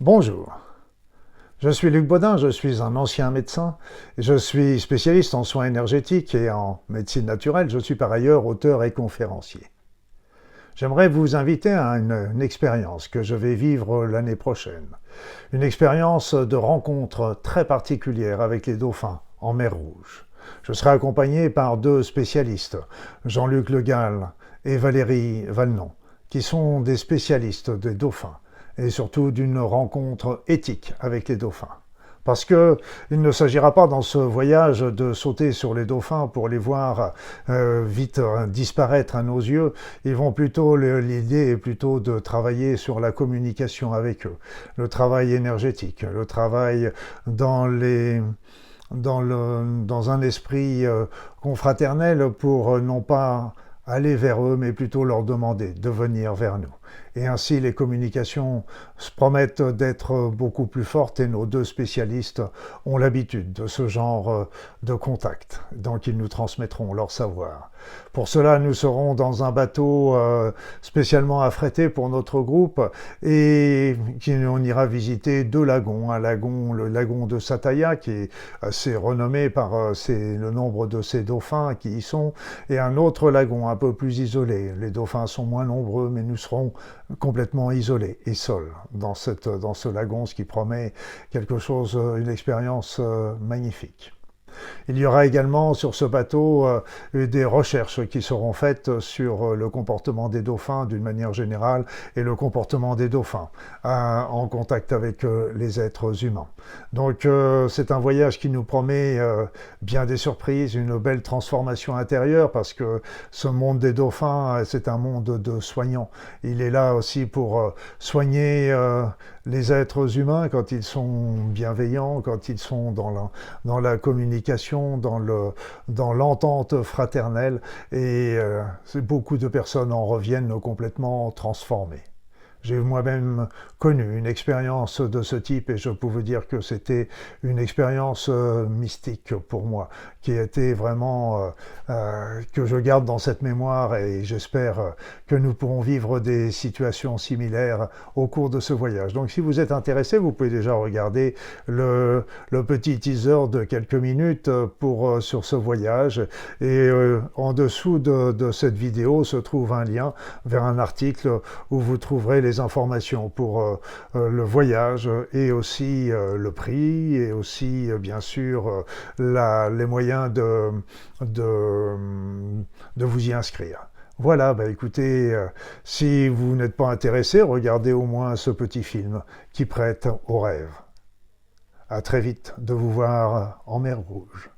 Bonjour, je suis Luc Baudin, je suis un ancien médecin, je suis spécialiste en soins énergétiques et en médecine naturelle, je suis par ailleurs auteur et conférencier. J'aimerais vous inviter à une expérience que je vais vivre l'année prochaine, une expérience de rencontre très particulière avec les dauphins en mer Rouge. Je serai accompagné par deux spécialistes, Jean-Luc Le Gall et Valérie Valnon, qui sont des spécialistes des dauphins et surtout d'une rencontre éthique avec les dauphins. Parce qu'il ne s'agira pas dans ce voyage de sauter sur les dauphins pour les voir vite disparaître à nos yeux. L'idée est plutôt de travailler sur la communication avec eux, le travail énergétique, le travail dans un esprit confraternel pour non pas aller vers eux, mais plutôt leur demander de venir vers nous. Et ainsi, les communications se promettent d'être beaucoup plus fortes et nos deux spécialistes ont l'habitude de ce genre de contact. Donc, ils nous transmettront leur savoir. Pour cela, nous serons dans un bateau spécialement affrété pour notre groupe et on ira visiter deux lagons. Le lagon de Sataya, qui est assez renommé par le nombre de ces dauphins qui y sont, et un autre lagon un peu plus isolé. Les dauphins sont moins nombreux, mais nous serons complètement isolés et seuls dans ce lagon, ce qui promet une expérience magnifique. Il y aura également sur ce bateau des recherches qui seront faites sur le comportement des dauphins d'une manière générale et le comportement des dauphins en contact avec les êtres humains. Donc c'est un voyage qui nous promet bien des surprises, une belle transformation intérieure parce que ce monde des dauphins, c'est un monde de soignants. Il est là aussi pour soigner les êtres humains quand ils sont bienveillants, quand ils sont dans la communication, dans l'entente fraternelle et beaucoup de personnes en reviennent complètement transformées. J'ai moi-même connu une expérience de ce type et je peux vous dire que c'était une expérience mystique pour moi, qui était vraiment que je garde dans cette mémoire et j'espère que nous pourrons vivre des situations similaires au cours de ce voyage. Donc si vous êtes intéressé, vous pouvez déjà regarder le petit teaser de quelques minutes sur ce voyage et en dessous de cette vidéo se trouve un lien vers un article où vous trouverez les informations pour le voyage et aussi le prix et aussi bien sûr les moyens de vous y inscrire. Voilà, écoutez, si vous n'êtes pas intéressé, regardez au moins ce petit film qui prête au rêve. À très vite de vous voir en mer Rouge.